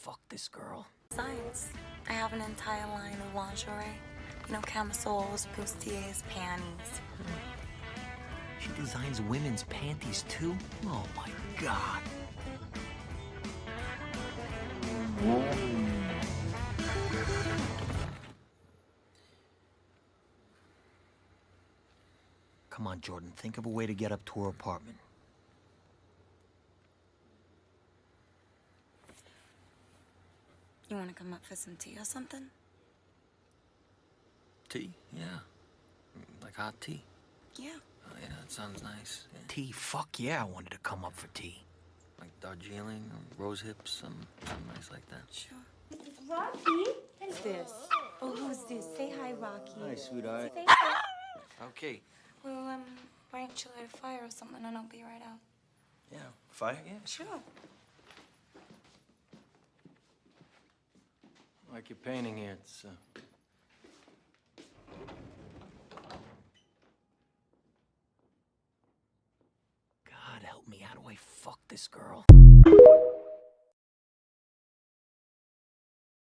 fuck this girl. Besides, I have an entire line of lingerie. You know, camisoles, bustiers, panties. She designs women's panties too? Oh my God. Come on, Jordan, think of a way to get up to her apartment. You want to come up for some tea or something? Tea? Yeah. Like hot tea? Yeah. Oh, yeah, that sounds nice. Yeah. Tea? Fuck yeah, I wanted to come up for tea. Like Darjeeling or rose hips, something nice like that. Sure. This is Rocky. Who's this? Oh, who's this? Say hi, Rocky. Hi, sweetheart. Say hi. Okay. Well, why don't you light a fire or something and I'll be right out. Yeah. Fire? Yeah. Sure. Like your painting here. It's, God help me, how do I fuck this girl?